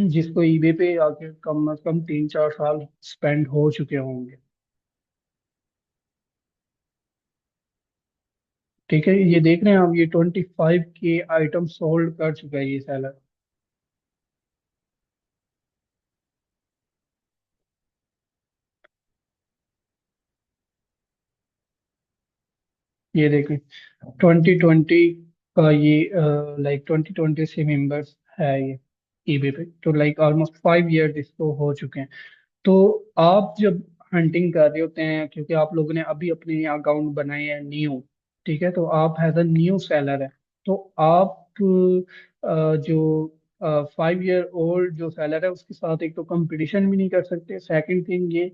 जिसको ईबे पे आके कम से कम 3-4 साल स्पेंड हो चुके होंगे। ठीक है, ये देख रहे हैं आप, ये 25 के आइटम सोल्ड कर चुका है ये सेलर। ये देखें, 2020 का ये, लाइक 2020 से मेंबर्स है ये ईबे पे, तो लाइक ऑलमोस्ट 5 इयर्स इसको हो चुके हैं। तो आप जब हंटिंग कर रहे होते हैं, क्योंकि आप लोगों ने अभी अपने अकाउंट बनाए हैं न्यू, ठीक है, तो आप एज अ न्यू सेलर है, तो आप जो 5 ईयर ओल्ड जो सेलर है उसके साथ एक तो कंपटीशन भी नहीं कर सकते। सेकंड थिंग ये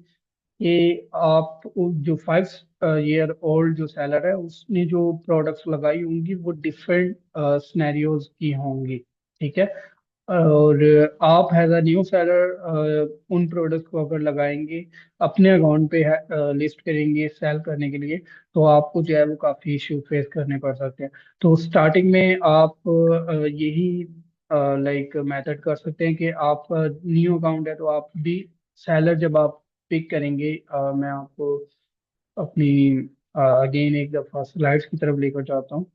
कि आप जो 5 ईयर ओल्ड जो सेलर है उसने जो प्रोडक्ट्स लगाई होंगी वो डिफरेंट सिनेरियोज की होंगी। ठीक है। और आप एज अ न्यू सेलर उन प्रोडक्ट्स को अगर लगाएंगे, अपने अकाउंट पे लिस्ट करेंगे सेल करने के लिए, तो आपको जो है वो काफ़ी इश्यू फेस करने पड़ सकते हैं। तो स्टार्टिंग में आप यही लाइक मेथड कर सकते हैं कि आप न्यू अकाउंट है तो आप भी सेलर जब आप पिक करेंगे, मैं आपको अपनी अगेन एक दफ़ा स्लाइड्स की तरफ लेकर जाता हूँ।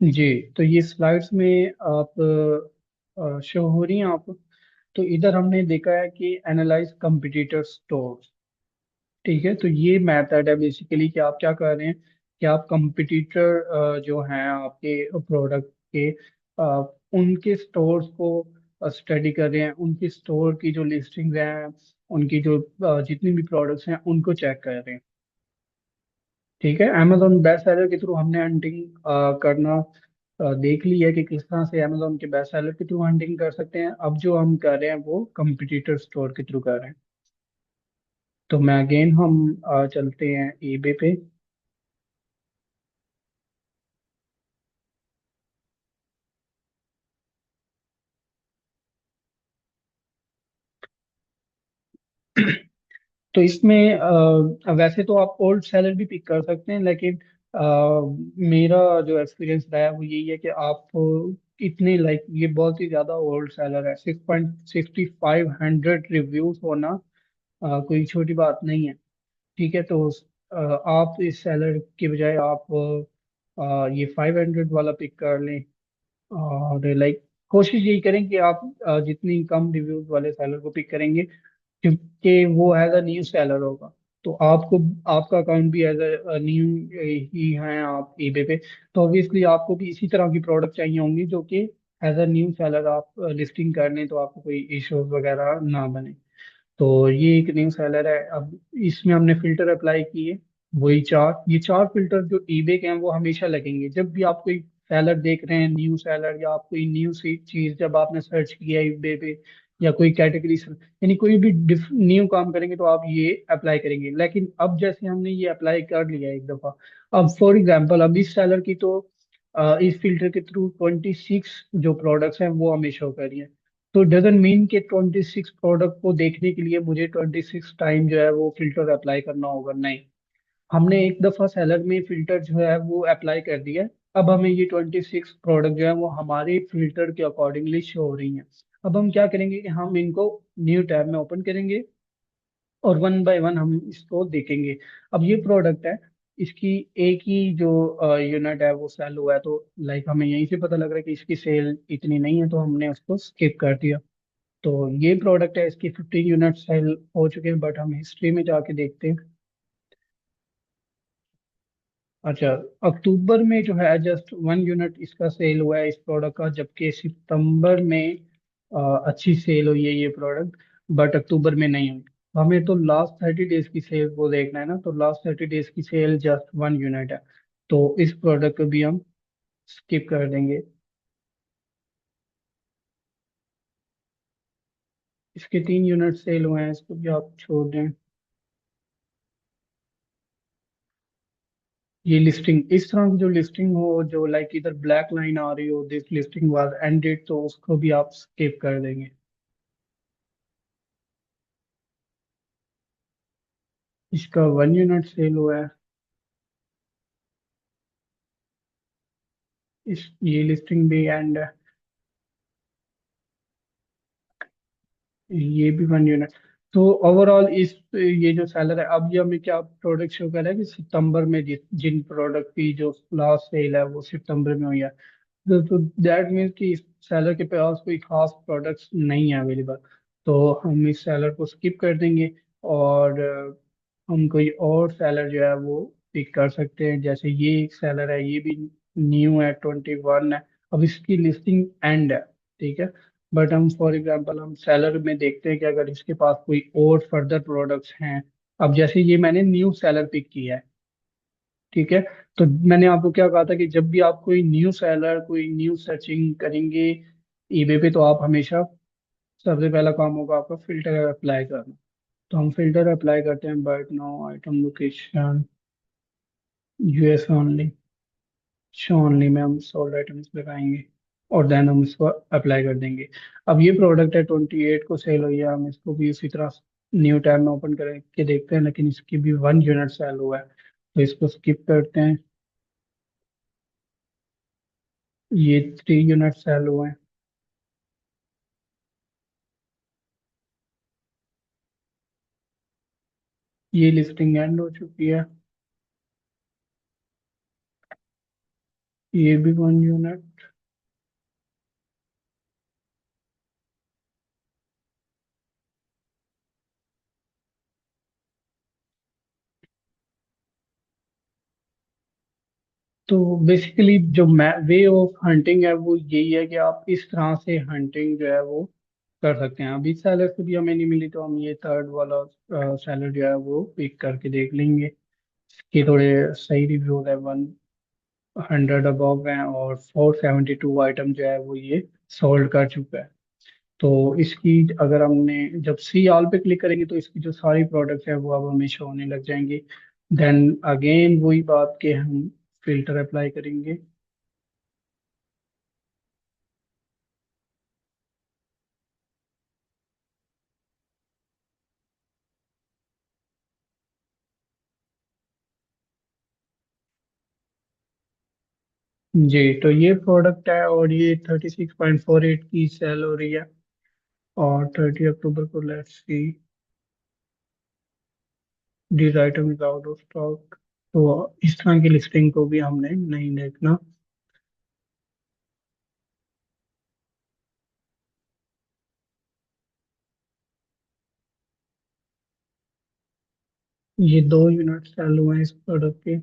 जी, तो ये स्लाइड्स में आप शो हो रही हैं आप। तो इधर हमने देखा है कि एनालाइज कंपटीटर स्टोर। ठीक है, तो ये मेथड है बेसिकली कि आप क्या कर रहे हैं कि आप कंपटीटर जो हैं आपके प्रोडक्ट के, उनके स्टोर्स को स्टडी कर रहे हैं, उनकी स्टोर की जो लिस्टिंग्स हैं, उनकी जो जितनी भी प्रोडक्ट्स हैं उनको चेक कर रहे हैं। ठीक है, अमेजोन बेस्ट सेलर के थ्रू हमने हंटिंग करना देख लिया कि किस तरह से अमेजोन के बेस्ट सेलर के थ्रू हंटिंग कर सकते हैं। अब जो हम कर रहे हैं वो कंपटीटर स्टोर के थ्रू कर रहे हैं। तो मैं अगेन हम चलते हैं ईबे पे। तो इसमें वैसे तो आप ओल्ड सेलर भी पिक कर सकते हैं, लेकिन मेरा जो एक्सपीरियंस रहा है वो यही है कि आप इतने लाइक ये बहुत ही ज़्यादा ओल्ड सेलर है, 6,6500 रिव्यूज होना कोई छोटी बात नहीं है। ठीक है, तो आप इस सेलर के बजाय आप ये 500 वाला पिक कर लें। और लाइक कोशिश यही करें कि आप जितनी कम रिव्यूज वाले सेलर को पिक करेंगे, क्योंकि वो एज अ न्यू सेलर होगा। तो आपको, आपका अकाउंट भी एज अ न्यू ही है आप ईबे पे, तो ऑब्वियसली आपको भी इसी तरह की प्रोडक्ट चाहिए होंगी जो कि एज अ न्यू सेलर आप लिस्टिंग कर लें, तो आपको कोई इश्यूज वगैरह ना बने। तो ये एक न्यू सेलर है। अब इसमें हमने फिल्टर अप्लाई किए, वही चार, ये चार फिल्टर जो ईबे के हैं वो हमेशा लगेंगे जब भी आप कोई सेलर देख रहे हैं, न्यू सेलर, या आप कोई न्यू सी चीज जब आपने सर्च किया ईबे पे, या कोई कैटेगरी, यानी कोई भी न्यू काम करेंगे तो आप ये अप्लाई करेंगे। लेकिन अब जैसे हमने ये अप्लाई कर लिया एक दफा, अब फॉर एग्जांपल अब इस सेलर की तो इस फिल्टर के थ्रू 26 जो प्रोडक्ट्स हैं वो हमें शो करिए। तो डजंट मीन कि 26 प्रोडक्ट को देखने के लिए मुझे 26 टाइम जो है वो फिल्टर अप्लाई करना होगा, नहीं। हमने एक दफा सेलर में फिल्टर जो है वो अप्लाई कर दिया है। अब हमें ये 26 प्रोडक्ट जो है वो हमारे फिल्टर के अकॉर्डिंगली शो हो रही हैं। अब हम क्या करेंगे कि हम इनको न्यू टैब में ओपन करेंगे और वन बाय वन हम इसको देखेंगे। अब ये प्रोडक्ट है, इसकी एक ही जो यूनिट है वो सेल हुआ है, तो लाइक हमें यहीं से पता लग रहा है कि इसकी सेल इतनी नहीं है, तो हमने उसको स्किप कर दिया। तो ये प्रोडक्ट है, इसकी 15 यूनिट सेल हो चुके हैं, बट हम हिस्ट्री में जाके देखते हैं। अच्छा, अक्टूबर में जो है जस्ट 1 यूनिट इसका सेल हुआ है इस प्रोडक्ट का, जबकि सितंबर में अच्छी सेल हुई है ये प्रोडक्ट, बट अक्टूबर में नहीं हुई। हमें तो लास्ट 30 डेज की सेल को देखना है ना, तो लास्ट 30 डेज की सेल जस्ट 1 यूनिट है, तो इस प्रोडक्ट को भी हम स्किप कर देंगे। इसके 3 यूनिट सेल हुए हैं, इसको भी आप छोड़ दें। ये लिस्टिंग इस तरह की जो लिस्टिंग हो, जो लाइक इधर ब्लैक लाइन आ रही हो, दिस लिस्टिंग वाज एंडेड, तो उसको भी आप स्किप कर देंगे। इसका 1 यूनिट सेल हुआ है। इस ये लिस्टिंग भी एंड ये भी 1 यूनिट। तो ओवरऑल इस ये जो सेलर है, अब ये हमें क्या प्रोडक्ट शो कर रहा है कि सितंबर में जिन प्रोडक्ट की जो लास्ट सेल है वो सितंबर में हुई है। तो दैट मीन्स कि इस सेलर के पास कोई खास प्रोडक्ट्स नहीं है अवेलेबल, तो हम इस सेलर को स्किप कर देंगे। और हम कोई और सेलर जो है वो पिक कर सकते हैं। जैसे ये एक सेलर है, ये भी न्यू है, 21 है। अब इसकी लिस्टिंग एंड है, ठीक है। बट हम फॉर एग्जांपल हम सेलर में देखते हैं कि अगर इसके पास कोई और फर्दर प्रोडक्ट्स हैं। अब जैसे ये मैंने न्यू सेलर पिक किया है, ठीक है। तो मैंने आपको क्या कहा था कि जब भी आप कोई न्यू सेलर, कोई न्यू सर्चिंग करेंगे ईबे पे, तो आप हमेशा सबसे पहला काम होगा आपका फिल्टर अप्लाई करना। तो हम फिल्टर अप्लाई करते हैं, but no item location US only, show only में हम सोल्ड आइटम्स लगाएंगे और देन हम इसको अप्लाई कर देंगे। अब ये प्रोडक्ट है 28 को सेल हुई है, हम इसको भी उसी तरह न्यू टैब में ओपन करके देखते हैं, लेकिन इसकी भी 1 यूनिट सेल हुआ है, तो इसको स्किप करते हैं। ये 3 यूनिट सेल हुए हैं। ये लिस्टिंग एंड हो चुकी है। ये भी 1 यूनिट। तो बेसिकली जो वे ऑफ हंटिंग है वो यही है कि आप इस तरह से हंटिंग जो है वो कर सकते हैं। अभी सेलर से भी हमें नहीं मिली, तो हम ये थर्ड वाला सेलर जो है वो पिक करके देख लेंगे कि थोड़े सही रिव्यूज है, 100 अबव हैं और 472 आइटम जो है वो ये सोल्ड कर चुका है। तो इसकी अगर हमने जब सी ऑल पे क्लिक करेंगे तो इसकी जो सारी प्रोडक्ट्स है वो अब हमें शो होने लग जाएंगी। देन अगेन वही बात कि हम फिल्टर अप्लाई करेंगे। जी, तो ये प्रोडक्ट है और ये 36.48 की सेल हो रही है, और 30 अक्टूबर को let's see this item is out of stock. तो इस तरह की लिस्टिंग को भी हमने नहीं देखना। ये 2 यूनिट सेल हुए हैं इस प्रोडक्ट के।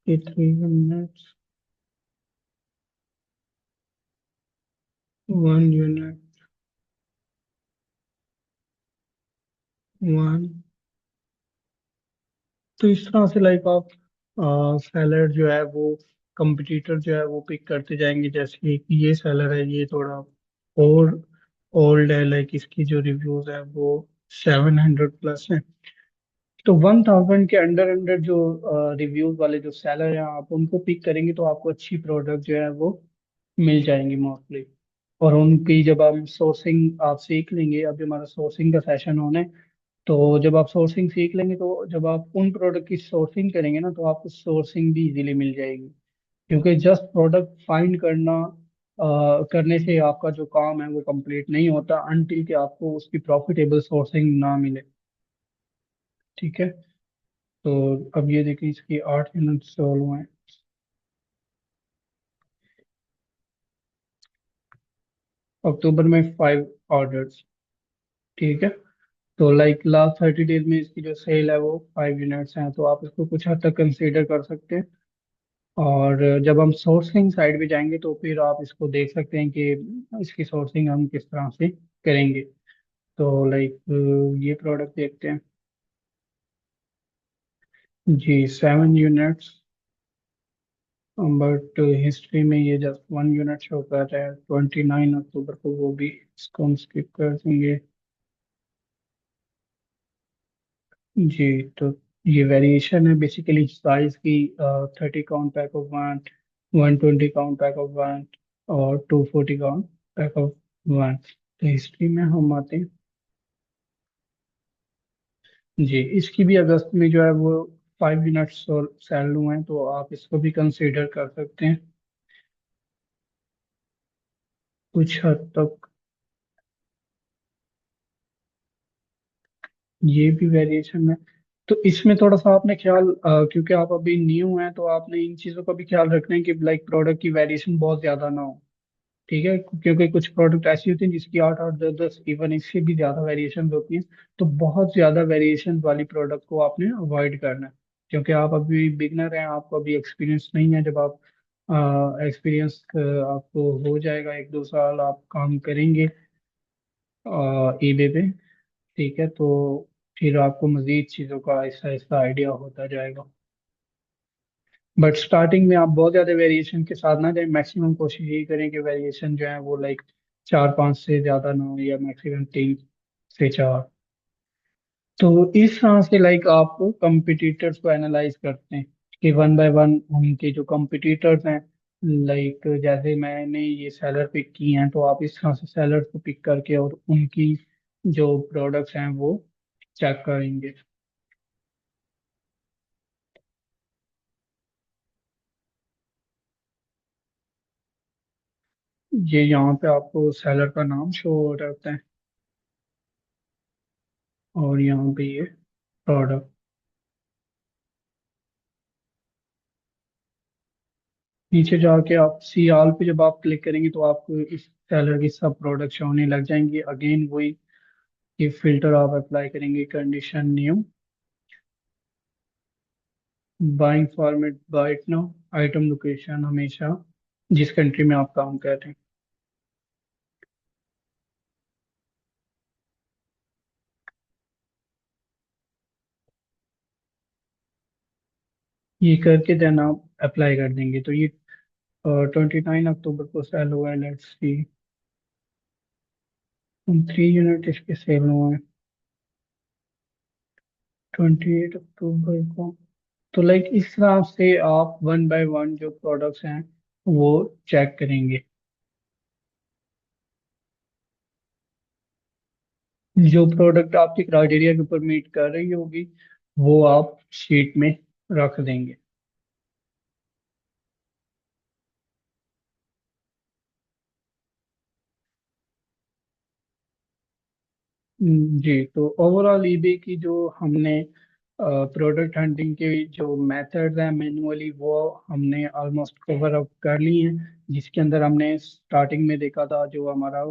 ये 3 यूनिट, 1 यूनिट, 1। तो इस तरह से लाइक आप सेलर जो है वो कंपटीटर जो है वो पिक करते जाएंगे। जैसे कि ये सेलर है, ये थोड़ा और ओल्ड है, लाइक इसकी जो रिव्यूज है वो 700 प्लस है। तो 1000 के अंडर अंडर जो रिव्यूज वाले जो सेलर हैं, आप उनको पिक करेंगे तो आपको अच्छी प्रोडक्ट जो है वो मिल जाएंगी मोस्टली। और उनकी जब हम सोर्सिंग आप सीख लेंगे, अभी हमारा सोर्सिंग का सेशन होना है, तो जब आप सोर्सिंग सीख लेंगे तो जब आप उन प्रोडक्ट की सोर्सिंग करेंगे ना तो आपको सोर्सिंग भी इजीली मिल जाएगी। क्योंकि जस्ट प्रोडक्ट फाइंड करना करने से आपका जो काम है वो कंप्लीट नहीं होता अनटिल कि आपको उसकी प्रॉफिटेबल सोर्सिंग ना मिले। ठीक है। तो अब ये देखिए इसकी 8 यूनिट सोल्व हुए हैं अक्टूबर में 5 ऑर्डर्स। ठीक है। तो लाइक लास्ट 30 डेज में इसकी जो सेल है वो 5 यूनिट्स हैं, तो आप इसको कुछ हद तक कंसीडर कर सकते हैं। और जब हम सोर्सिंग साइड पे जाएंगे तो फिर आप इसको देख सकते हैं कि इसकी सोर्सिंग हम किस तरह से करेंगे। तो लाइक ये प्रोडक्ट देखते हैं। जी 7 यूनिट्स, बट हिस्ट्री में ये जस्ट 1 यूनिट शो कर रहा है 29 अक्टूबर को, वो भी इसको हम स्किप कर देंगे। जी। तो ये वेरिएशन है बेसिकली साइज की। 30 count pack of 1, 120 count pack of 1 और 240 काउंट पैक ऑफ 1। तो हिस्ट्री में हम आते हैं। जी इसकी भी अगस्त में जो है वो 5 यूनिट्स और सेल हुए हैं, तो आप इसको भी कंसीडर कर सकते हैं कुछ हद तक। ये भी वेरिएशन है। तो इसमें थोड़ा सा आपने ख्याल क्योंकि आप अभी न्यू हैं तो आपने इन चीज़ों का भी ख्याल रखना है कि लाइक प्रोडक्ट की वेरिएशन बहुत ज़्यादा ना हो। ठीक है। क्योंकि कुछ प्रोडक्ट ऐसी होती हैं जिसकी 8 8 10 10 इवन इससे भी ज़्यादा वेरिएशन होती हैं। तो बहुत ज़्यादा वेरिएशन वाली प्रोडक्ट को आपने अवॉइड करना है। क्योंकि आप अभी बिगनर हैं, आपको अभी एक्सपीरियंस नहीं है। जब आप एक्सपीरियंस आपको हो जाएगा, 1 2 साल आप काम करेंगे ईबे पे। ठीक है। तो फिर आपको मजीद चीज़ों का आहिस्ता आहिस्ता आइडिया होता जाएगा। बट स्टार्टिंग में आप बहुत ज़्यादा वेरिएशन के साथ ना जाए। मैक्सिमम कोशिश यही करें कि वेरिएशन जो है वो लाइक 4 5 से ज़्यादा ना हो, या मैक्सिमम 3 से 4। तो इस तरह से लाइक आप कंपिटिटर्स को एनालाइज करते हैं कि वन बाय वन उनके जो कंपिटिटर्स हैं। लाइक जैसे मैंने ये सेलर पिक की हैं, तो आप इस तरह से सेलर को पिक करके और उनकी जो प्रोडक्ट्स हैं वो चेक करेंगे। ये यहाँ पे आपको सेलर का नाम शो हो रहता है और यहाँ पे ये प्रोडक्ट। नीचे जाके आप सी आल पे जब आप क्लिक करेंगे तो आपको इस सेलर की सब प्रोडक्ट होने लग जाएंगी। अगेन वही ये फिल्टर आप अप्लाई करेंगे, condition new, buying format buy it now, item location हमेशा जिस कंट्री में आप काम कर रहे हैं। ये करके देन आप अप्लाई कर देंगे। तो ये 29 अक्टूबर को सेल हुआ है। लेट्स सी 3 यूनिट इसके सेल हुए हैं 28 अक्टूबर को। तो लाइक इस तरह से आप वन बाय वन जो प्रोडक्ट्स हैं वो चेक करेंगे। जो प्रोडक्ट आपके क्राइटेरिया के ऊपर मीट कर रही होगी वो आप शीट में रख देंगे। जी। तो ओवरऑल ईबे की जो हमने प्रोडक्ट हंटिंग के जो मेथड्स हैं मैनुअली वो हमने ऑलमोस्ट कवर अप कर ली हैं। जिसके अंदर हमने स्टार्टिंग में देखा था, जो हमारा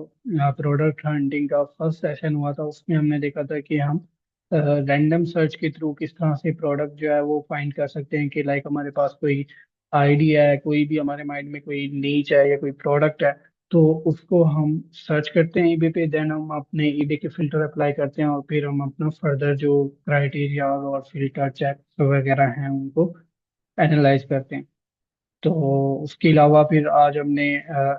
प्रोडक्ट हंटिंग का फर्स्ट सेशन हुआ था उसमें हमने देखा था कि हम रैंडम सर्च के थ्रू किस तरह से प्रोडक्ट जो है वो फाइंड कर सकते हैं। कि लाइक हमारे पास कोई आइडिया है, कोई भी हमारे माइंड में कोई नीच है या कोई प्रोडक्ट है, तो उसको हम सर्च करते हैं ईबे पे। देन हम अपने ईबे के फिल्टर अप्लाई करते हैं और फिर हम अपना फर्दर जो क्राइटेरिया और फिल्टर चेक वगैरह हैं उनको एनालाइज करते हैं। तो उसके अलावा फिर आज हमने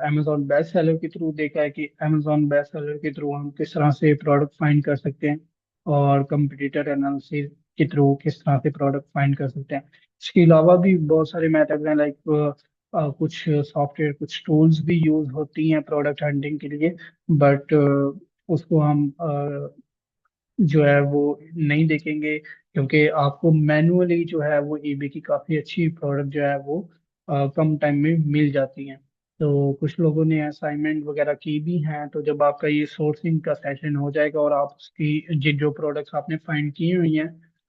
अमेजोन बेस्ट सेलर के थ्रू देखा है कि अमेजोन बेस्ट सेलर के थ्रू हम किस तरह से प्रोडक्ट फाइंड कर सकते हैं और कंपटीटर एनालिसिस के थ्रू किस तरह से प्रोडक्ट फाइंड कर सकते हैं। इसके अलावा भी बहुत सारे मेथड्स हैं। लाइक कुछ सॉफ्टवेयर कुछ टूल्स भी यूज होती हैं प्रोडक्ट हंटिंग के लिए। बट उसको हम जो है वो नहीं देखेंगे, क्योंकि आपको मैनुअली जो है वो ईबे की काफ़ी अच्छी प्रोडक्ट जो है वो कम टाइम में मिल जाती हैं। तो कुछ लोगों ने असाइनमेंट वगैरह की भी हैं, तो जब आपका ये सोर्सिंग का सेशन हो जाएगा और आप उसकी जिन जो प्रोडक्ट्स आपने फाइंड की हुई हैं,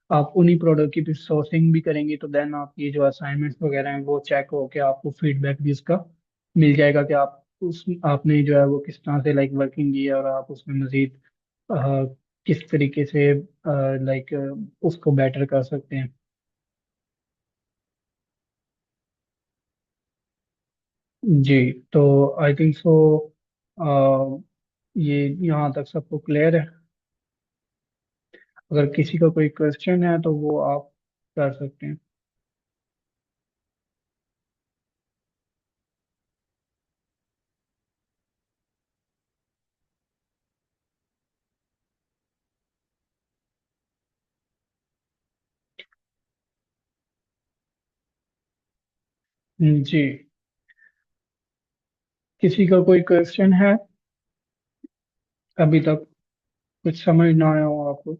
आप उन्हीं प्रोडक्ट की फिर सोर्सिंग भी करेंगे, तो देन आप ये जो असाइनमेंट्स वगैरह हैं वो चेक होके आपको फीडबैक भी इसका मिल जाएगा कि आप उस आपने जो है वो किस तरह से लाइक वर्किंग की है, और आप उसमें मजीद किस तरीके से लाइक उसको बेटर कर सकते हैं। जी। तो आई थिंक सो ये यहाँ तक सबको क्लियर है। अगर किसी का कोई क्वेश्चन है तो वो आप कर सकते हैं। जी। किसी का कोई क्वेश्चन है अभी तक, कुछ समझ ना आया हो आपको?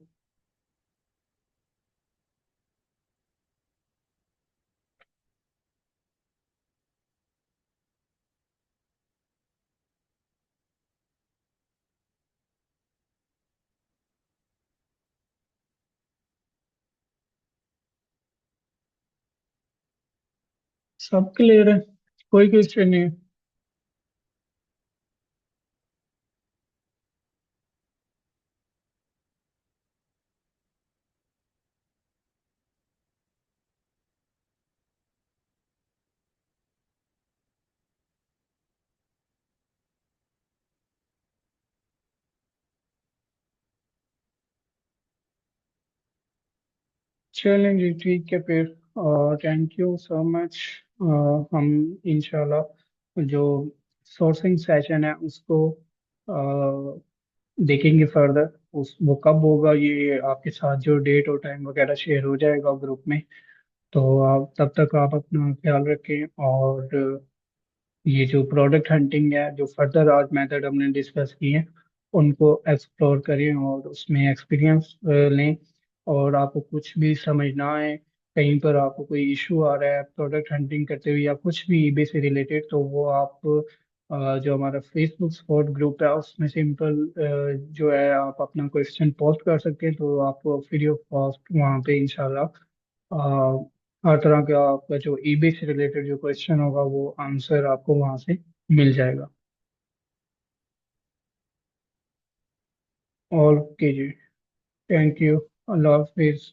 सब क्लियर है, कोई क्वेश्चन नहीं है? चलें जी, ठीक है फिर। Thank you so much. हम इंशाल्लाह जो सोर्सिंग सेशन है उसको देखेंगे फर्दर। उस वो कब होगा, ये आपके साथ जो डेट और टाइम वगैरह शेयर हो जाएगा ग्रुप में। तो आप तब तक आप अपना ख्याल रखें, और ये जो प्रोडक्ट हंटिंग है, जो फर्दर आज मेथड हमने डिस्कस किए हैं, उनको एक्सप्लोर करें और उसमें एक्सपीरियंस लें। और आपको कुछ भी समझ ना आए, कहीं पर आपको कोई इशू आ रहा है प्रोडक्ट हंटिंग करते हुए या कुछ भी ईबे से रिलेटेड, तो वो आप जो हमारा फेसबुक सपोर्ट ग्रुप है उसमें सिंपल जो है आप अपना क्वेश्चन पोस्ट कर सकते हैं, तो आपको फ्री ऑफ कॉस्ट वहाँ पे इंशाल्लाह हर तरह का आपका जो ईबे से रिलेटेड जो क्वेश्चन होगा वो आंसर आपको वहां से मिल जाएगा। ओके जी। Thank you. अल्लाह हाफिज।